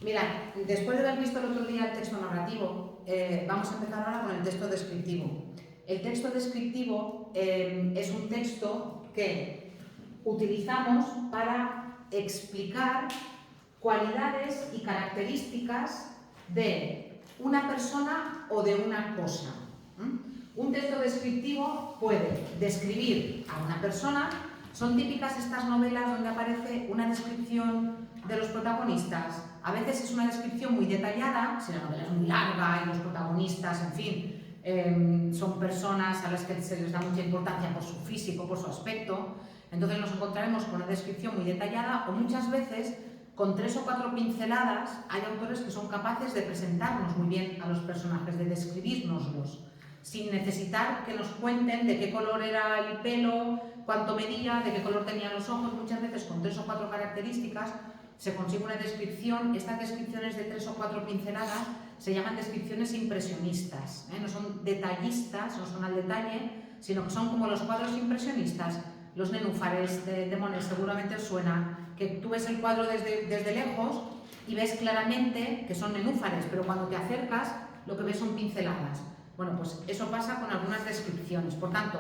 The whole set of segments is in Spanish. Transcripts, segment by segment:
Mirad, después de haber visto el otro día el texto narrativo, vamos a empezar ahora con el texto descriptivo. El texto descriptivo es un texto que utilizamos para explicar cualidades y características de una persona o de una cosa. Un texto descriptivo puede describir a una persona. Son típicas estas novelas donde aparece una descripción de los protagonistas. A veces es una descripción muy detallada, si la novela es muy larga y los protagonistas, en fin, son personas a las que se les da mucha importancia por su físico, por su aspecto. Entonces nos encontraremos con una descripción muy detallada, o muchas veces con 3 o 4 pinceladas. Hay autores que son capaces de presentarnos muy bien a los personajes, de describírnoslos, sin necesitar que nos cuenten de qué color era el pelo, cuánto medía, de qué color tenían los ojos. Muchas veces con 3 o 4 características se consigue una descripción. Estas descripciones de 3 o 4 pinceladas se llaman descripciones impresionistas, no son detallistas, no son al detalle, sino que son como los cuadros impresionistas. Los nenúfares de Monet seguramente os suena, que tú ves el cuadro desde lejos y ves claramente que son nenúfares, pero cuando te acercas lo que ves son pinceladas. Bueno, pues eso pasa con algunas descripciones. Por tanto,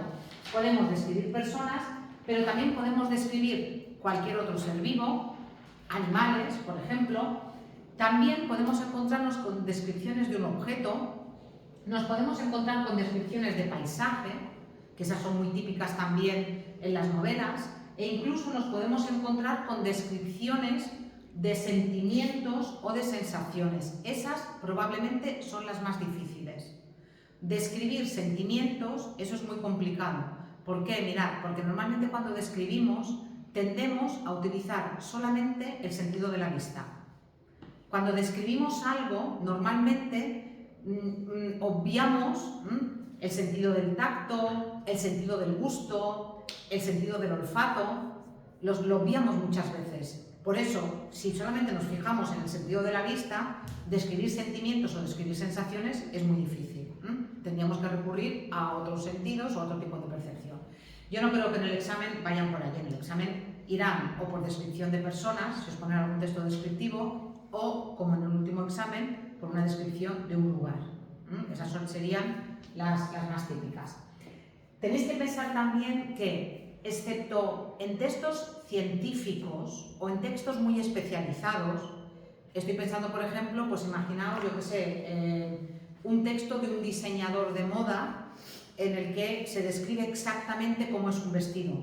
podemos describir personas, pero también podemos describir cualquier otro ser vivo, animales, por ejemplo. También podemos encontrarnos con descripciones de un objeto, nos podemos encontrar con descripciones de paisaje, que esas son muy típicas también en las novelas, e incluso nos podemos encontrar con descripciones de sentimientos o de sensaciones. Esas probablemente son las más difíciles. Describir sentimientos, eso es muy complicado. ¿Por qué? Mirad, porque normalmente cuando describimos tendemos a utilizar solamente el sentido de la vista. Cuando describimos algo, normalmente obviamos el sentido del tacto, el sentido del gusto, el sentido del olfato, lo obviamos muchas veces. Por eso, si solamente nos fijamos en el sentido de la vista, describir sentimientos o describir sensaciones es muy difícil. Tendríamos que recurrir a otros sentidos o a otro tipo de percepción. Yo no creo que en el examen vayan por allí. En el examen irán o por descripción de personas, si os ponen algún texto descriptivo, o, como en el último examen, por una descripción de un lugar. Esas serían las más típicas. Tenéis que pensar también que, excepto en textos científicos o en textos muy especializados, estoy pensando, por ejemplo, pues imaginaos, yo qué sé, un texto de un diseñador de moda en el que se describe exactamente cómo es un vestido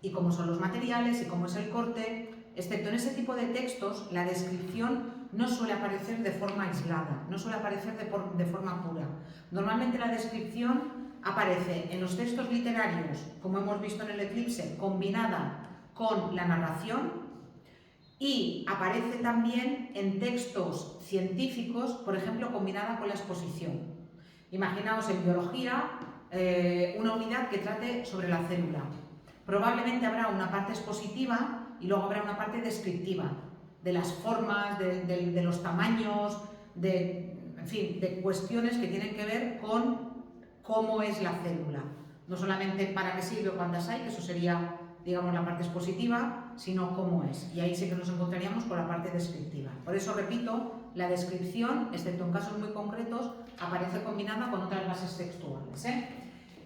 y cómo son los materiales y cómo es el corte. Excepto en ese tipo de textos, la descripción no suele aparecer de forma aislada, no suele aparecer de forma pura. Normalmente la descripción aparece en los textos literarios, como hemos visto en el eclipse, combinada con la narración, y aparece también en textos científicos, por ejemplo, combinada con la exposición. Imaginaos en biología una unidad que trate sobre la célula. Probablemente habrá una parte expositiva y luego habrá una parte descriptiva, de las formas, de los tamaños, en fin, de cuestiones que tienen que ver con cómo es la célula. No solamente para qué sirve o cuántas hay, que eso sería, digamos, la parte expositiva, sino cómo es. Y ahí sí que nos encontraríamos con la parte descriptiva. Por eso, repito, la descripción, excepto en casos muy concretos, aparece combinada con otras bases textuales.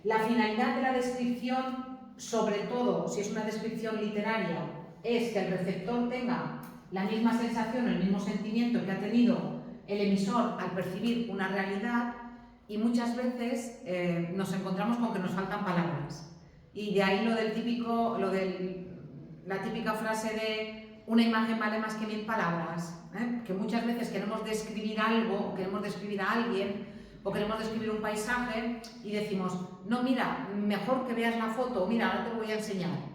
La finalidad de la descripción, sobre todo si es una descripción literaria, es que el receptor tenga la misma sensación, el mismo sentimiento que ha tenido el emisor al percibir una realidad, y muchas veces nos encontramos con que nos faltan palabras. Y de ahí la típica frase de una imagen vale más que 1000 palabras, que muchas veces queremos describir algo, o queremos describir a alguien, o queremos describir un paisaje y decimos, no, mira, mejor que veas la foto, mira, ahora te lo voy a enseñar.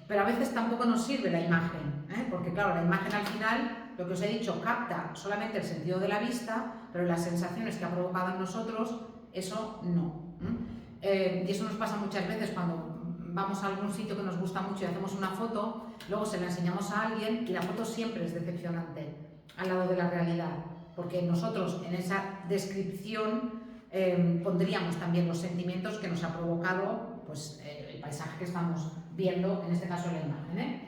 Pero a veces tampoco nos sirve la imagen, porque claro, la imagen al final, lo que os he dicho, capta solamente el sentido de la vista, pero las sensaciones que ha provocado en nosotros, eso no. Y eso nos pasa muchas veces cuando vamos a algún sitio que nos gusta mucho y hacemos una foto, luego se la enseñamos a alguien y la foto siempre es decepcionante al lado de la realidad, porque nosotros en esa descripción pondríamos también los sentimientos que nos ha provocado pues, el paisaje que estamos viendo, en este caso la imagen.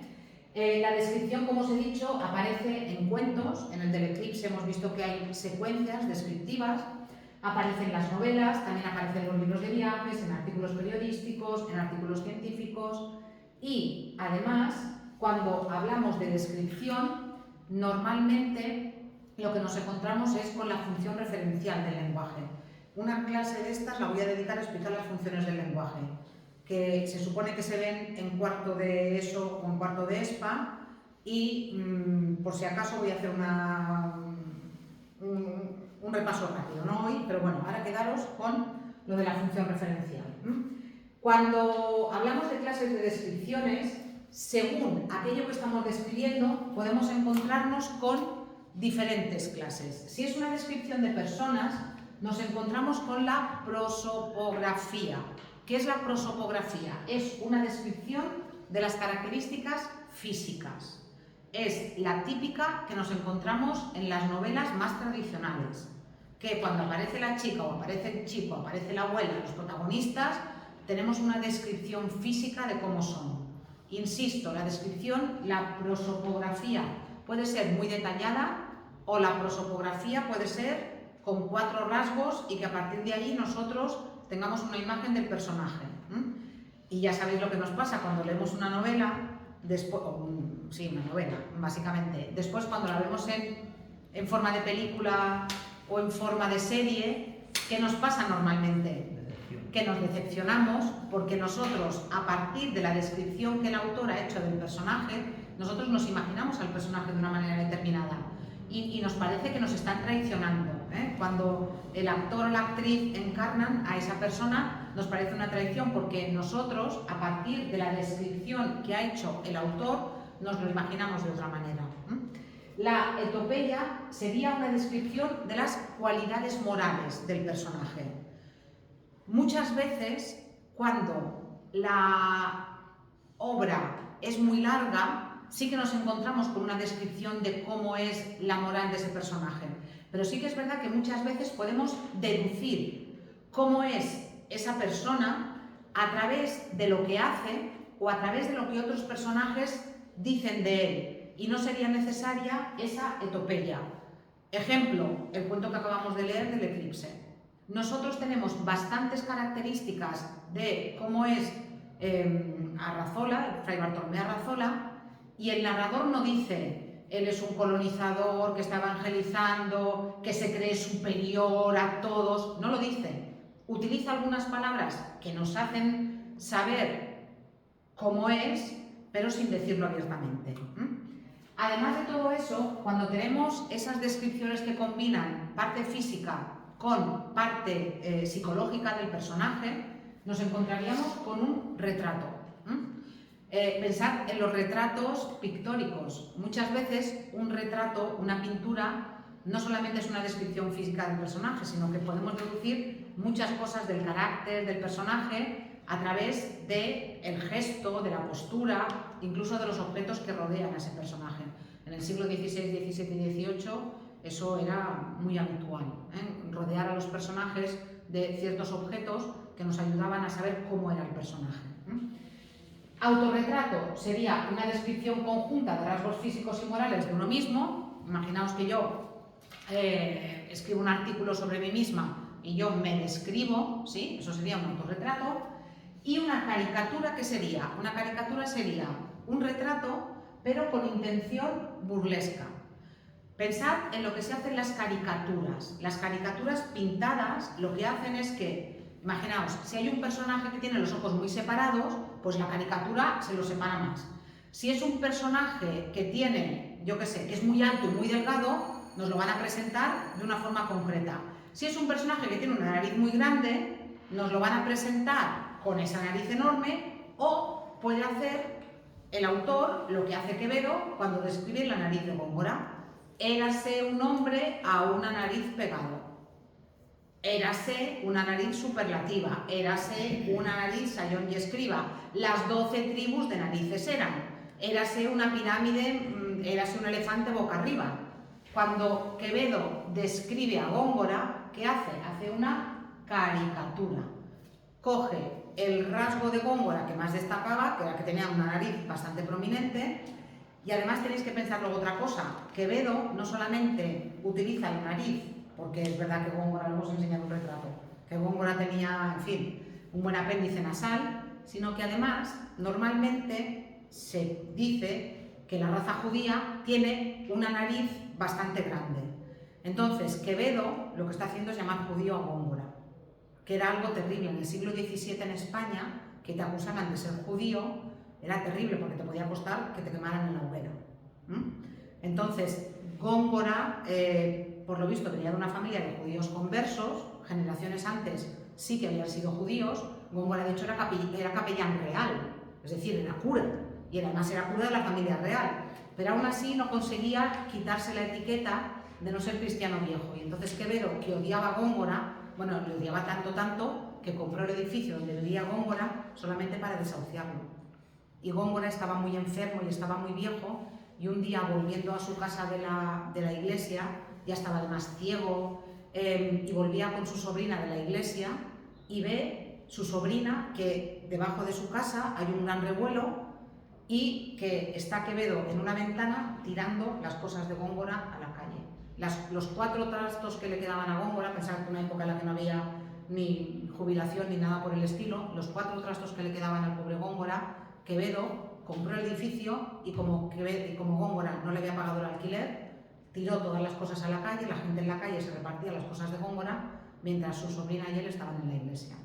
La descripción, como os he dicho, aparece en cuentos. En el del Eclipse hemos visto que hay secuencias descriptivas. Aparecen en las novelas, también aparecen en los libros de viajes, en artículos periodísticos, en artículos científicos. Y, además, cuando hablamos de descripción, normalmente lo que nos encontramos es con la función referencial del lenguaje. Una clase de estas la voy a dedicar a explicar las funciones del lenguaje, que se supone que se ven en cuarto de ESO o en cuarto de ESPA, y por si acaso voy a hacer un repaso rápido, no hoy, pero bueno, ahora quedaros con lo de la función referencial. Cuando hablamos de clases de descripciones, según aquello que estamos describiendo, podemos encontrarnos con diferentes clases. Si es una descripción de personas, nos encontramos con la prosopografía. ¿Qué es la prosopografía? Es una descripción de las características físicas. Es la típica que nos encontramos en las novelas más tradicionales, que cuando aparece la chica o aparece el chico, aparece la abuela, los protagonistas, tenemos una descripción física de cómo son. Insisto, la descripción, la prosopografía puede ser muy detallada o la prosopografía puede ser con 4 rasgos y que a partir de ahí nosotros tengamos una imagen del personaje. Y ya sabéis lo que nos pasa cuando leemos una novela, una novela, básicamente. Después, cuando la vemos en forma de película o en forma de serie, ¿qué nos pasa normalmente? Que nos decepcionamos porque nosotros, a partir de la descripción que el autor ha hecho del personaje, nosotros nos imaginamos al personaje de una manera determinada y nos parece que nos están traicionando. Cuando el actor o la actriz encarnan a esa persona, nos parece una traición porque nosotros, a partir de la descripción que ha hecho el autor, nos lo imaginamos de otra manera. La etopeya sería una descripción de las cualidades morales del personaje. Muchas veces, cuando la obra es muy larga, sí que nos encontramos con una descripción de cómo es la moral de ese personaje. Pero sí que es verdad que muchas veces podemos deducir cómo es esa persona a través de lo que hace o a través de lo que otros personajes dicen de él. Y no sería necesaria esa etopeya. Ejemplo, el cuento que acabamos de leer del Eclipse. Nosotros tenemos bastantes características de cómo es Arrazola, Fray Bartolomé Arrazola, y el narrador no dice, él es un colonizador que está evangelizando, que se cree superior a todos, no lo dice. Utiliza algunas palabras que nos hacen saber cómo es, pero sin decirlo abiertamente. Además de todo eso, cuando tenemos esas descripciones que combinan parte física con parte psicológica del personaje, nos encontraríamos con un retrato. Pensad en los retratos pictóricos. Muchas veces un retrato, una pintura, no solamente es una descripción física del personaje, sino que podemos deducir muchas cosas del carácter del personaje a través del gesto, de la postura, incluso de los objetos que rodean a ese personaje. En el siglo XVI, XVII y XVIII eso era muy habitual, rodear a los personajes de ciertos objetos que nos ayudaban a saber cómo era el personaje. Autorretrato sería una descripción conjunta de rasgos físicos y morales de uno mismo. Imaginaos que yo escribo un artículo sobre mí misma y yo me describo, ¿sí? Eso sería un autorretrato. Y una caricatura, ¿qué sería? Una caricatura sería un retrato, pero con intención burlesca. Pensad en lo que se hacen las caricaturas. Las caricaturas pintadas lo que hacen es que, imaginaos, si hay un personaje que tiene los ojos muy separados, pues la caricatura se los separa más. Si es un personaje que tiene, yo qué sé, que es muy alto y muy delgado, nos lo van a presentar de una forma concreta. Si es un personaje que tiene una nariz muy grande, nos lo van a presentar con esa nariz enorme, o puede hacer el autor lo que hace Quevedo cuando describe la nariz de Góngora. Érase un hombre a una nariz pegado. Érase una nariz superlativa. Érase una nariz sayón y escriba. Las 12 tribus de narices eran. Érase una pirámide, érase un elefante boca arriba. Cuando Quevedo describe a Góngora, ¿qué hace? Hace una caricatura. Coge el rasgo de Góngora que más destacaba, que era que tenía una nariz bastante prominente, Y además tenéis que pensar luego otra cosa. Quevedo no solamente utiliza la nariz, porque es verdad que Góngora, lo hemos enseñado un retrato, que Góngora tenía, en fin, un buen apéndice nasal, sino que además normalmente se dice que la raza judía tiene una nariz bastante grande. Entonces Quevedo lo que está haciendo es llamar judío a Góngora, que era algo terrible. En el siglo XVII en España, que te acusaban de ser judío, era terrible porque te podía costar que te quemaran en la hoguera. Entonces Góngora, por lo visto, venía de una familia de judíos conversos. Generaciones antes sí que habían sido judíos. Góngora, de hecho, era capellán real, es decir, era cura, y además era cura de la familia real, pero aún así no conseguía quitarse la etiqueta de no ser cristiano viejo. Y entonces Quevedo, que odiaba a Góngora, bueno, le odiaba tanto que compró el edificio donde vivía Góngora solamente para desahuciarlo. Y Góngora estaba muy enfermo y estaba muy viejo, y un día, volviendo a su casa de la iglesia, ya estaba además ciego, y volvía con su sobrina de la iglesia y ve su sobrina que debajo de su casa hay un gran revuelo y que está Quevedo en una ventana tirando las cosas de Góngora a la calle. Los 4 trastos que le quedaban a Góngora, pensad que una época en la que no había ni jubilación ni nada por el estilo, los 4 trastos que le quedaban al pobre Góngora, Quevedo compró el edificio y como Góngora no le había pagado el alquiler, tiró todas las cosas a la calle, la gente en la calle se repartía las cosas de Góngora, mientras su sobrina y él estaban en la iglesia.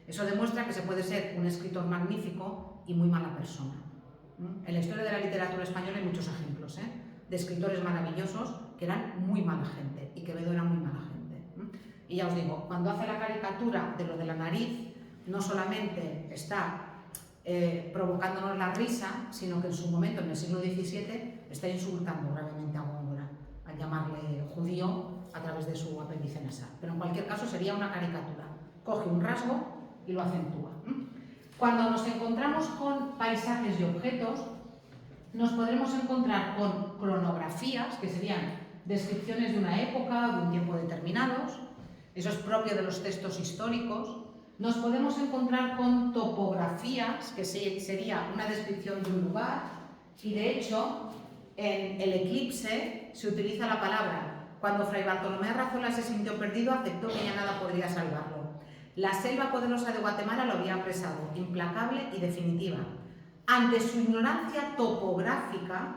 Eso demuestra que se puede ser un escritor magnífico y muy mala persona. En la historia de la literatura española hay muchos ejemplos, de escritores maravillosos que eran muy mala gente, y Quevedo era muy mala gente. Y ya os digo, cuando hace la caricatura de lo de la nariz, no solamente está provocándonos la risa, sino que en su momento, en el siglo XVII, está insultando gravemente a Góngora, al llamarle judío a través de su apéndice nasal. Pero en cualquier caso sería una caricatura. Coge un rasgo y lo acentúa. Cuando nos encontramos con paisajes y objetos, nos podremos encontrar con cronografías, que serían descripciones de una época o de un tiempo determinados. Eso es propio de los textos históricos. Nos podemos encontrar con topografías, que sería una descripción de un lugar, y de hecho, en el Eclipse se utiliza la palabra: cuando Fray Bartolomé Arrazola se sintió perdido, aceptó que ya nada podría salvarlo. La selva poderosa de Guatemala lo había apresado, implacable y definitiva. Ante su ignorancia topográfica,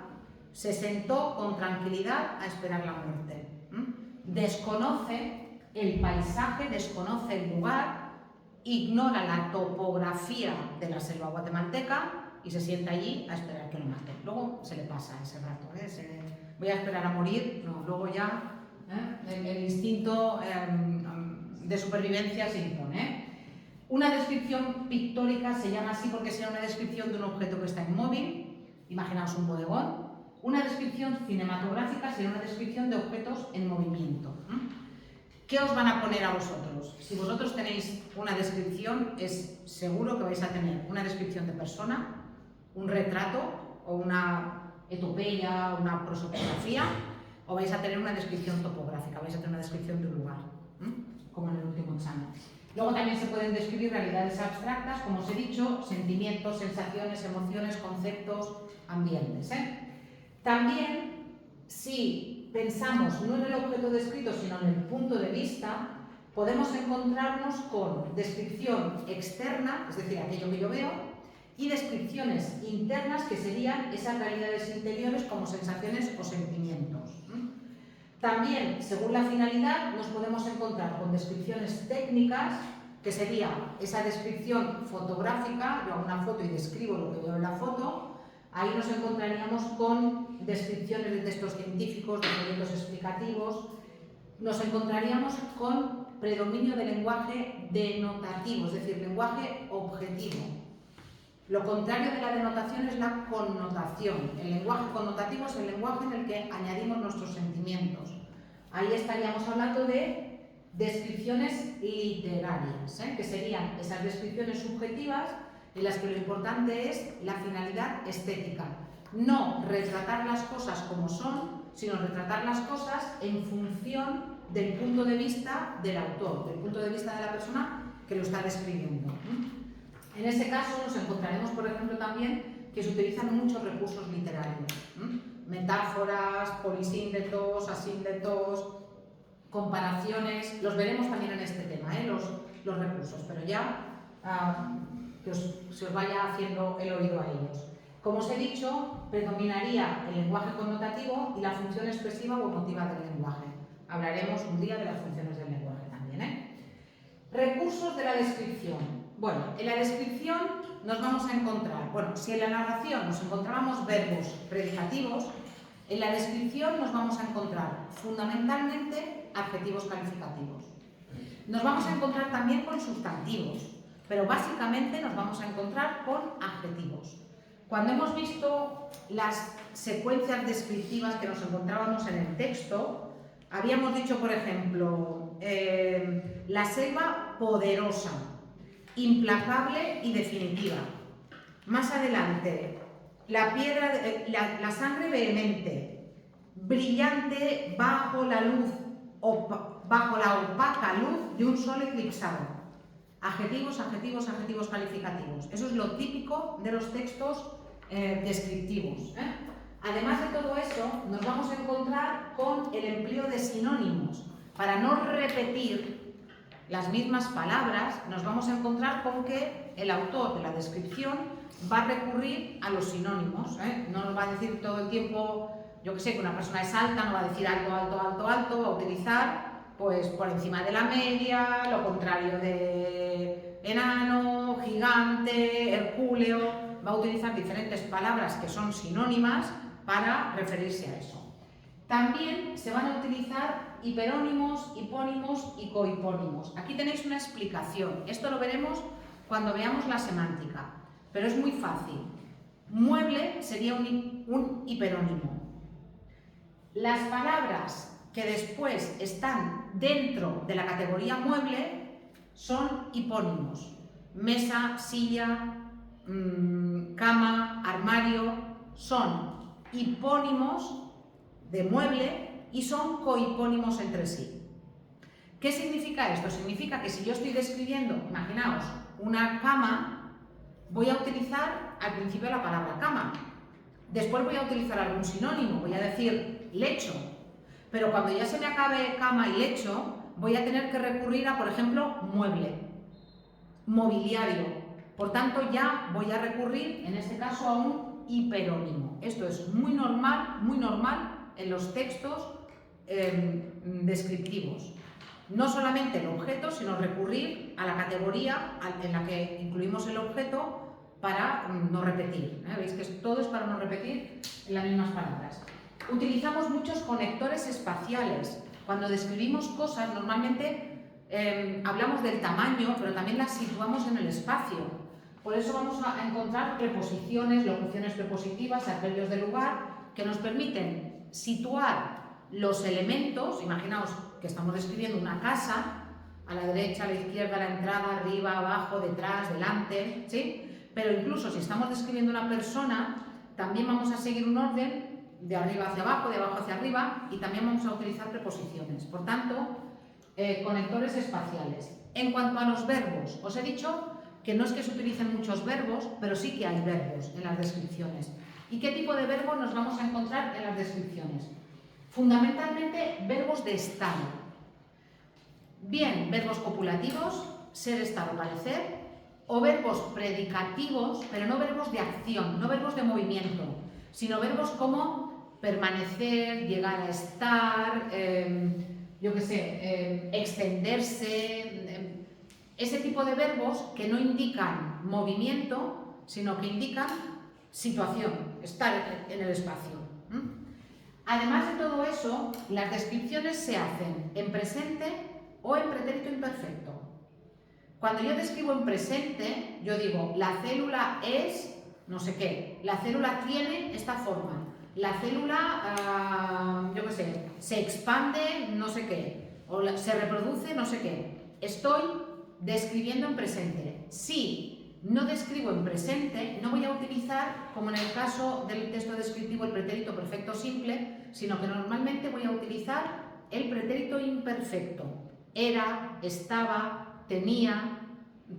se sentó con tranquilidad a esperar la muerte. Desconoce el paisaje, desconoce el lugar, ignora la topografía de la selva guatemalteca y se sienta allí a esperar que lo maten. Luego se le pasa ese rato, voy a esperar a morir, no, luego ya el instinto de supervivencia se impone. Una descripción pictórica se llama así porque será una descripción de un objeto que está inmóvil, imaginaos un bodegón. Una descripción cinematográfica será una descripción de objetos en movimiento. ¿Qué os van a poner a vosotros? Si vosotros tenéis una descripción, es seguro que vais a tener una descripción de persona, un retrato o una epopeya, una prosopografía, o vais a tener una descripción topográfica, vais a tener una descripción de un lugar, como en el último examen. Luego también se pueden describir realidades abstractas, como os he dicho, sentimientos, sensaciones, emociones, conceptos, ambientes. También, si pensamos no en el objeto descrito, sino en el punto de vista, podemos encontrarnos con descripción externa, es decir, aquello que yo veo, y descripciones internas, que serían esas realidades interiores como sensaciones o sentimientos. También, según la finalidad, nos podemos encontrar con descripciones técnicas, que sería esa descripción fotográfica. Yo hago una foto y describo lo que veo en la foto. Ahí nos encontraríamos con descripciones de textos científicos, de proyectos explicativos. Nos encontraríamos con predominio del lenguaje denotativo, es decir, lenguaje objetivo. Lo contrario de la denotación es la connotación. El lenguaje connotativo es el lenguaje en el que añadimos nuestros sentimientos. Ahí estaríamos hablando de descripciones literarias, que serían esas descripciones subjetivas en las que lo importante es la finalidad estética. No retratar las cosas como son, sino retratar las cosas en función del punto de vista del autor, del punto de vista de la persona que lo está describiendo. En ese caso nos encontraremos, por ejemplo, también que se utilizan muchos recursos literarios. Metáforas, polisíndetos, asíndetos, comparaciones, los veremos también en este tema, los recursos, pero ya que se os vaya haciendo el oído a ellos. Como os he dicho, predominaría el lenguaje connotativo y la función expresiva o emotiva del lenguaje. Hablaremos un día de las funciones del lenguaje también, Recursos de la descripción. Bueno, en la descripción nos vamos a encontrar, si en la narración nos encontrábamos verbos predicativos, en la descripción nos vamos a encontrar fundamentalmente adjetivos calificativos. Nos vamos a encontrar también con sustantivos, pero básicamente nos vamos a encontrar con adjetivos. Cuando hemos visto las secuencias descriptivas que nos encontrábamos en el texto, habíamos dicho, por ejemplo, la selva poderosa, implacable y definitiva. Más adelante, la sangre vehemente, brillante bajo la opaca luz de un sol eclipsado. Adjetivos, adjetivos, adjetivos calificativos. Eso es lo típico de los textos descriptivos. Además de todo eso, nos vamos a encontrar con el empleo de sinónimos. Para no repetir las mismas palabras, nos vamos a encontrar con que el autor de la descripción va a recurrir a los sinónimos. No nos va a decir todo el tiempo, yo que sé, que una persona es alta, no va a decir alto, alto, alto, alto, va a utilizar pues por encima de la media, lo contrario de enano, gigante, hercúleo. Va a utilizar diferentes palabras que son sinónimas para referirse a eso. También se van a utilizar hiperónimos, hipónimos y cohipónimos. Aquí tenéis una explicación. Esto lo veremos cuando veamos la semántica, pero es muy fácil. Mueble sería un hiperónimo. Las palabras que después están dentro de la categoría mueble son hipónimos. Mesa, silla, cama, armario, son hipónimos de mueble y son cohipónimos entre sí. ¿Qué significa esto? Significa que si yo estoy describiendo, imaginaos, una cama, voy a utilizar al principio la palabra cama. Después voy a utilizar algún sinónimo, voy a decir lecho. Pero cuando ya se me acabe cama y lecho, voy a tener que recurrir a, por ejemplo, mueble, mobiliario. Por tanto, ya voy a recurrir, en este caso, a un hiperónimo. Esto es muy normal en los textos descriptivos. No solamente el objeto, sino recurrir a la categoría en la que incluimos el objeto para no repetir. Veis que todo es para no repetir en las mismas palabras. Utilizamos muchos conectores espaciales. Cuando describimos cosas, normalmente hablamos del tamaño, pero también las situamos en el espacio. Por eso vamos a encontrar preposiciones, locuciones prepositivas, adverbios de lugar, que nos permiten situar los elementos. Imaginaos que estamos describiendo una casa, a la derecha, a la izquierda, a la entrada, arriba, abajo, detrás, delante, ¿sí? Pero incluso si estamos describiendo una persona, también vamos a seguir un orden de arriba hacia abajo, de abajo hacia arriba, y también vamos a utilizar preposiciones. Por tanto, conectores espaciales. En cuanto a los verbos, os he dicho que no es que se utilicen muchos verbos, pero sí que hay verbos en las descripciones. ¿Y qué tipo de verbos nos vamos a encontrar en las descripciones? Fundamentalmente, verbos de estado. Bien, verbos copulativos, ser, estado, parecer, o verbos predicativos, pero no verbos de acción, no verbos de movimiento, sino verbos como permanecer, llegar a estar, extenderse, ese tipo de verbos que no indican movimiento, sino que indican situación, estar en el espacio. Además de todo eso, las descripciones se hacen en presente o en pretérito imperfecto. Cuando yo describo en presente, yo digo, la célula es no sé qué, la célula tiene esta forma, la célula, se expande no sé qué, o se reproduce no sé qué. Estoy describiendo en presente. Si no describo en presente, no voy a utilizar, como en el caso del texto descriptivo, el pretérito perfecto simple, sino que normalmente voy a utilizar el pretérito imperfecto. Era, estaba, tenía,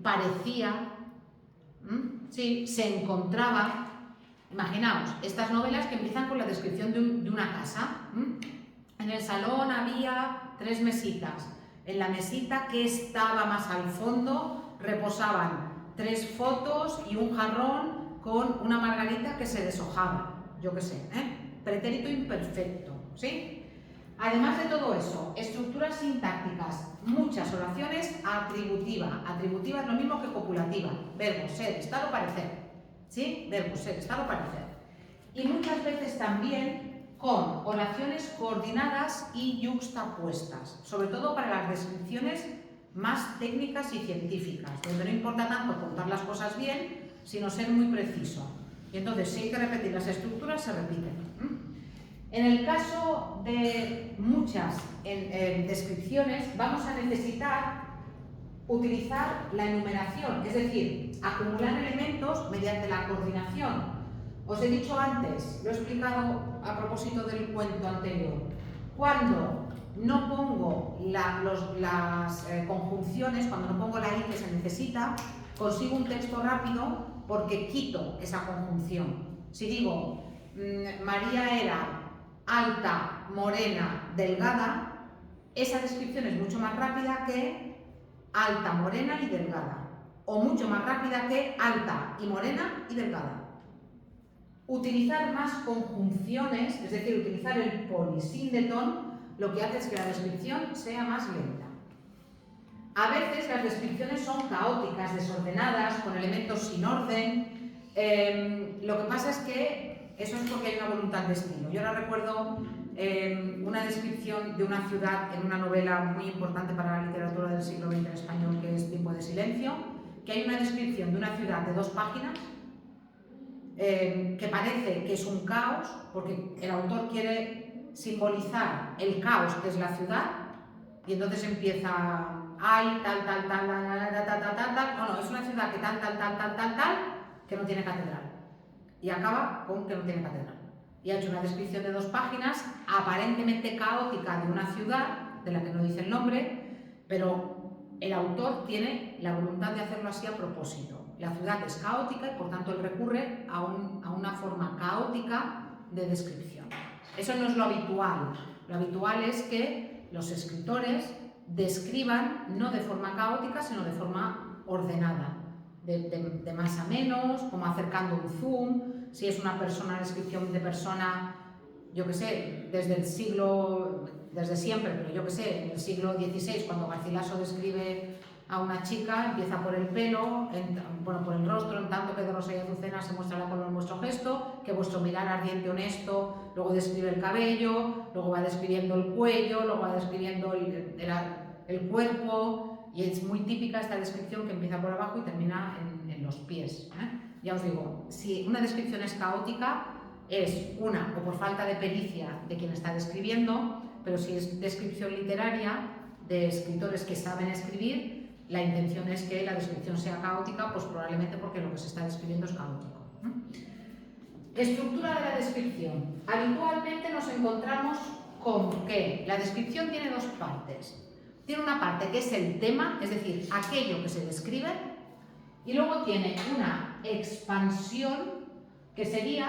parecía, ¿sí? Se encontraba. Imaginaos, estas novelas que empiezan con la descripción de una casa. En el salón había 3 mesitas. En la mesita que estaba más al fondo reposaban 3 fotos y un jarrón con una margarita que se deshojaba. Yo qué sé, pretérito imperfecto, ¿sí? Además de todo eso, estructuras sintácticas, muchas oraciones atributiva. Atributiva es lo mismo que copulativa. Verbo, ser, estar o parecer. ¿Sí? Verbo, ser, estar o parecer. Y muchas veces también con oraciones coordinadas y yuxtapuestas, sobre todo para las descripciones más técnicas y científicas, donde no importa tanto contar las cosas bien, sino ser muy preciso. Y entonces, si hay que repetir las estructuras, se repiten. En el caso de muchas descripciones, vamos a necesitar utilizar la enumeración, es decir, acumular elementos mediante la coordinación. Os he dicho antes, lo he explicado a propósito del cuento anterior, cuando no pongo las conjunciones, cuando no pongo la i que se necesita, consigo un texto rápido porque quito esa conjunción. Si digo, María era alta, morena, delgada, esa descripción es mucho más rápida que alta, morena y delgada, o mucho más rápida que alta y morena y delgada. Utilizar más conjunciones, es decir, utilizar el polisíndeton, lo que hace es que la descripción sea más lenta. A veces las descripciones son caóticas, desordenadas, con elementos sin orden. Lo que pasa es que eso es porque hay una voluntad de estilo. Yo ahora recuerdo una descripción de una ciudad en una novela muy importante para la literatura del siglo XX en español, que es Tiempo de silencio, que hay una descripción de una ciudad de 2 páginas que parece que es un caos, porque el autor quiere simbolizar el caos que es la ciudad, y entonces empieza, hay tal, tal, tal, tal, tal, tal, tal, no, es una ciudad que tal, tal, tal, tal, tal, tal, que no tiene catedral, y acaba con que no tiene catedral. Y ha hecho una descripción de 2 páginas, aparentemente caótica, de una ciudad, de la que no dice el nombre, pero el autor tiene la voluntad de hacerlo así a propósito. La ciudad es caótica y por tanto él recurre a una forma caótica de descripción. Eso no es lo habitual. Lo habitual es que los escritores describan no de forma caótica, sino de forma ordenada, de más a menos, como acercando un zoom. Si es una persona, descripción de persona, yo que sé, desde siempre, pero yo que sé, en el siglo XVI, cuando Garcilaso describe a una chica, empieza por el pelo, por el rostro, en tanto que de rosa y azucena se muestra la color en vuestro gesto, que vuestro mirar ardiente honesto, luego describe el cabello, luego va describiendo el cuello, luego va describiendo el cuerpo, y es muy típica esta descripción que empieza por abajo y termina en los pies. Ya os digo, si una descripción es caótica, es o por falta de pericia de quien está describiendo, pero si es descripción literaria de escritores que saben escribir, la intención es que la descripción sea caótica, pues probablemente porque lo que se está describiendo es caótico. Estructura de la descripción. Habitualmente nos encontramos con que la descripción tiene 2 partes. Tiene una parte que es el tema, es decir, aquello que se describe, y luego tiene una expansión, que sería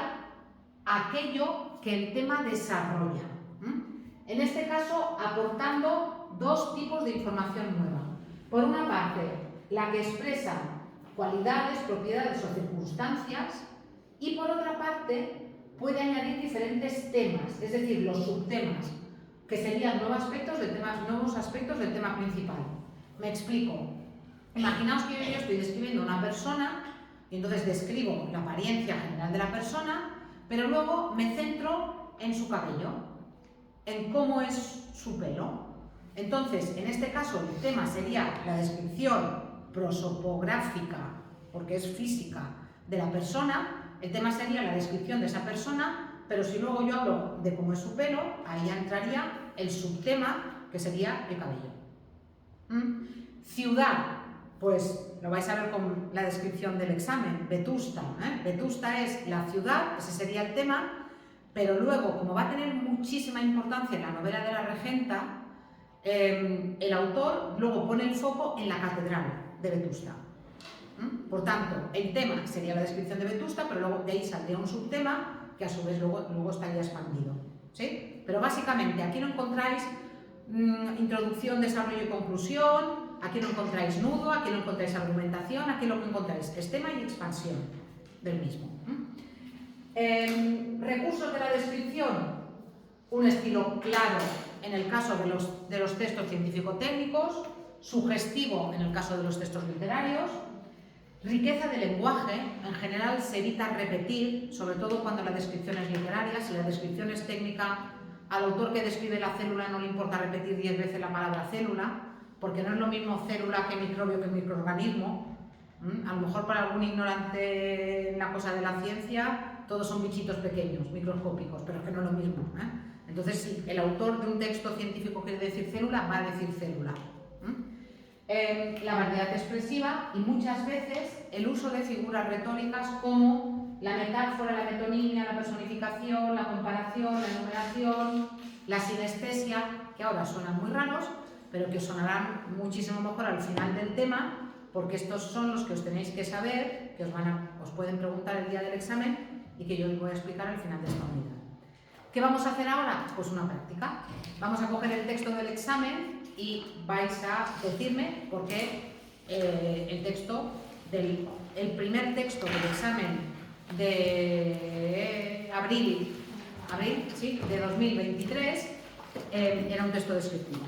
aquello que el tema desarrolla. En este caso, aportando 2 tipos de información nueva. Por una parte, la que expresa cualidades, propiedades o circunstancias, y por otra parte, puede añadir diferentes temas, es decir, los subtemas, que serían nuevos aspectos del tema principal. Me explico. Imaginaos que yo estoy describiendo a una persona, y entonces describo la apariencia general de la persona, pero luego me centro en su cabello, en cómo es su pelo. Entonces, en este caso, el tema sería la descripción prosopográfica, porque es física, de la persona. El tema sería la descripción de esa persona, pero si luego yo hablo de cómo es su pelo, ahí ya entraría el subtema, que sería el cabello. Ciudad, pues lo vais a ver con la descripción del examen, Vetusta. Vetusta es la ciudad, ese sería el tema, pero luego, como va a tener muchísima importancia en la novela de la regenta, el autor luego pone el foco en la catedral de Vetusta. Por tanto, el tema sería la descripción de Vetusta, pero luego de ahí saldría un subtema que a su vez luego estaría expandido, ¿sí? Pero básicamente aquí no encontráis introducción, desarrollo y conclusión, aquí no encontráis nudo, aquí no encontráis argumentación, aquí lo que encontráis es tema y expansión del mismo. Recursos de la descripción, un estilo claro en el caso de los textos científico-técnicos, sugestivo en el caso de los textos literarios, riqueza de lenguaje, en general se evita repetir, sobre todo cuando la descripción es literaria. Si la descripción es técnica, al autor que describe la célula no le importa repetir 10 veces la palabra célula, porque no es lo mismo célula que microbio que microorganismo. A lo mejor para algún ignorante en la cosa de la ciencia, todos son bichitos pequeños, microscópicos, pero es que no es lo mismo. Entonces, si el autor de un texto científico quiere decir célula, va a decir célula. La variedad expresiva y muchas veces el uso de figuras retóricas como la metáfora, la metonimia, la personificación, la comparación, la enumeración, la sinestesia, que ahora suenan muy raros, pero que sonarán muchísimo mejor al final del tema, porque estos son los que os tenéis que saber, que os pueden preguntar el día del examen y que yo os voy a explicar al final de esta unidad. ¿Qué vamos a hacer ahora? Pues una práctica. Vamos a coger el texto del examen y vais a decirme por qué el primer texto del examen de abril, ¿sí?, de 2023 era un texto descriptivo.